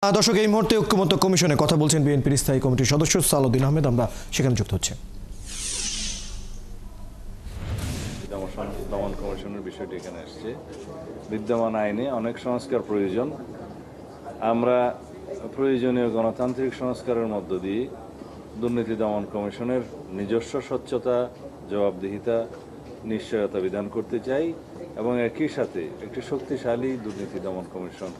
দর্শক, এই মুহূর্তে ঐক্যমত্য কমিশনে কথা বলছেন বিএনপির স্থায়ী কমিটির সদস্য সালাউদ্দিন আহমেদ। আমরা সেখানে যুক্ত হচ্ছে। দমন কমিশনের বিষয়টি এখানে আসছে। বিদ্যমান আইনে অনেক সংস্কার প্রয়োজন। আমরা প্রয়োজনীয় গণতান্ত্রিক সংস্কারের মধ্য দিয়ে দুর্নীতি দমন কমিশনের নিজস্ব স্বচ্ছতা, জবাবদিহিতা, নিশ্চয়তা বিধান করতে চাই এবং একই সাথে একটি শক্তিশালী দুর্নীতি দমন কমিশন,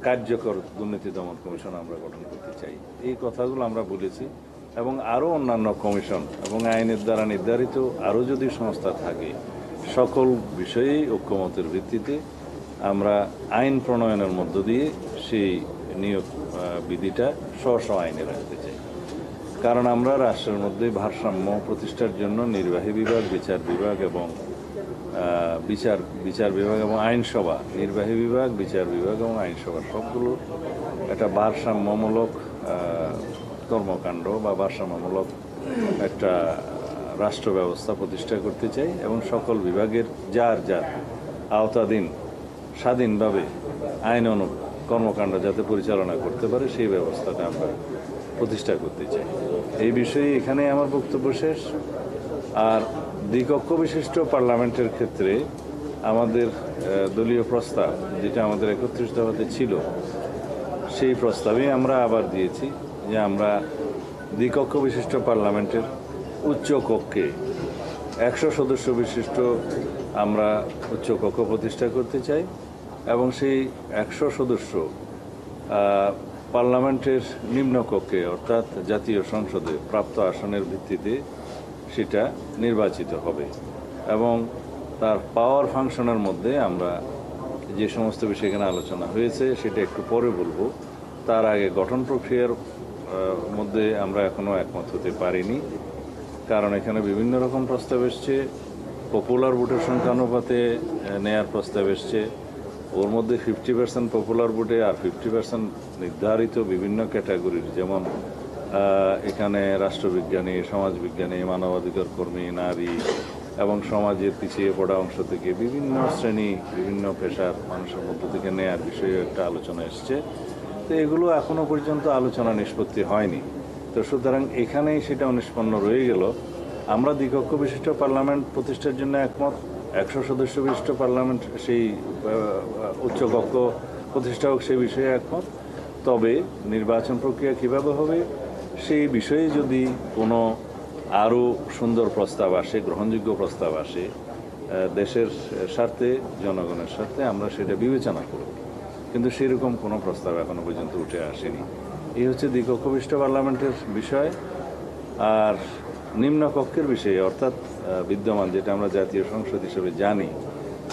কার্যকর দুর্নীতি দমন কমিশন আমরা গঠন করতে চাই। এই কথাগুলো আমরা বলেছি এবং আরও অন্যান্য কমিশন এবং আইনের দ্বারা নির্ধারিত আরও যদি সংস্থা থাকে, সকল বিষয়েই ঐক্যমতের ভিত্তিতে আমরা আইন প্রণয়নের মধ্য দিয়ে সেই নিয়োগ বিধিটা স্ব আইনে রাখতে চাই। কারণ আমরা রাষ্ট্রের মধ্যে ভারসাম্য প্রতিষ্ঠার জন্য নির্বাহী বিভাগ, বিচার বিভাগ এবং বিচার বিভাগ এবং আইনসভা, নির্বাহী বিভাগ, বিচার বিভাগ এবং আইনসভা সবগুলো একটা ভারসাম্যমূলক কর্মকাণ্ড বা ভারসাম্যমূলক একটা রাষ্ট্র ব্যবস্থা প্রতিষ্ঠা করতে চাই এবং সকল বিভাগের যার আওতাধীন স্বাধীনভাবে আইন অনুগ কর্মকাণ্ড যাতে পরিচালনা করতে পারে সেই ব্যবস্থাটা আমরা প্রতিষ্ঠা করতে চাই। এই বিষয়ে এখানে আমার বক্তব্য শেষ। আর দ্বিকক্ষ বিশিষ্ট পার্লামেন্টের ক্ষেত্রে আমাদের দলীয় প্রস্তাব, যেটা আমাদের 31 দফাতে ছিল, সেই প্রস্তাবেই আমরা আবার দিয়েছি যে আমরা দ্বিকক্ষ বিশিষ্ট পার্লামেন্টের উচ্চ কক্ষে 100 সদস্য বিশিষ্ট আমরা উচ্চ কক্ষ প্রতিষ্ঠা করতে চাই এবং সেই 100 সদস্য পার্লামেন্টের নিম্নকক্ষে অর্থাৎ জাতীয় সংসদে প্রাপ্ত আসনের ভিত্তিতে সেটা নির্বাচিত হবে এবং তার পাওয়ার ফাংশনের মধ্যে আমরা যে সমস্ত বিষয় এখানে আলোচনা হয়েছে সেটা একটু পরে বলবো। তার আগে গঠন প্রক্রিয়ার মধ্যে আমরা এখনও একমত হতে পারিনি, কারণ এখানে বিভিন্ন রকম প্রস্তাব এসছে। পপুলার ভোটের সংখ্যানুপাতে নেয়ার প্রস্তাব এসছে, ওর মধ্যে 50% পপুলার ভোটে আর 50% নির্ধারিত বিভিন্ন ক্যাটাগরির, যেমন এখানে রাষ্ট্রবিজ্ঞানী, সমাজবিজ্ঞানী, মানবাধিকার কর্মী, নারী এবং সমাজের পিছিয়ে পড়া অংশ থেকে বিভিন্ন শ্রেণী, বিভিন্ন পেশার মানুষের মধ্য থেকে নেয়ার বিষয়ে একটা আলোচনা এসছে। তো এগুলো এখনও পর্যন্ত আলোচনা নিষ্পত্তি হয়নি। তো সুতরাং এখানেই সেটা নিষ্পন্ন রয়ে গেল। আমরা দ্বিকক্ষ বিশিষ্ট পার্লামেন্ট প্রতিষ্ঠার জন্য একমত, 100 সদস্য বিশিষ্ট পার্লামেন্ট সেই উচ্চকক্ষ প্রতিষ্ঠা হোক সেই বিষয়ে একমত। তবে নির্বাচন প্রক্রিয়া কীভাবে হবে সেই বিষয়ে যদি কোনো আরও সুন্দর প্রস্তাব আসে, গ্রহণযোগ্য প্রস্তাব আসে দেশের স্বার্থে, জনগণের স্বার্থে, আমরা সেটা বিবেচনা করব। কিন্তু সেরকম কোনো প্রস্তাব এখনও পর্যন্ত উঠে আসেনি। এই হচ্ছে দ্বিকক্ষ বিশিষ্ট পার্লামেন্টের বিষয়। আর নিম্নকক্ষের বিষয়ে অর্থাৎ বিদ্যমান যেটা আমরা জাতীয় সংসদ হিসেবে জানি,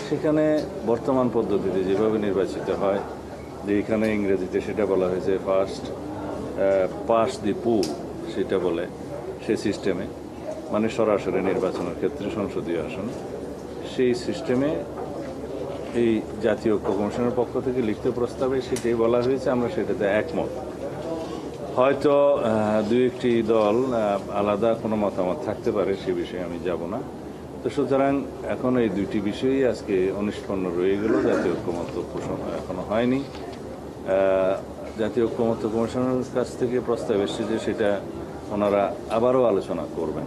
সেখানে বর্তমান পদ্ধতিতে যেভাবে নির্বাচিত হয়, যে এখানে ইংরেজিতে সেটা বলা হয়েছে পাস দি পুল, সেটা বলে সেই সিস্টেমে, মানে সরাসরি নির্বাচনের ক্ষেত্রে সংসদীয় আসন, সেই সিস্টেমে এই জাতীয় ঐক্য কমিশনের পক্ষ থেকে লিখিত প্রস্তাবে সেটাই বলা হয়েছে। আমরা সেটাতে একমত। হয়তো দুই একটি দল আলাদা কোনো মতামত থাকতে পারে, সে বিষয়ে আমি যাব না। তো সুতরাং এখন এই দুইটি বিষয়ই আজকে অনিষ্পন্ন রয়ে গেল। জাতীয় ঐক্যমত্য পোষণ এখনো হয়নি। জাতীয় ঐক্যমত্য কমিশনের কাছ থেকে প্রস্তাব এসেছে যে সেটা ওনারা আবারও আলোচনা করবেন।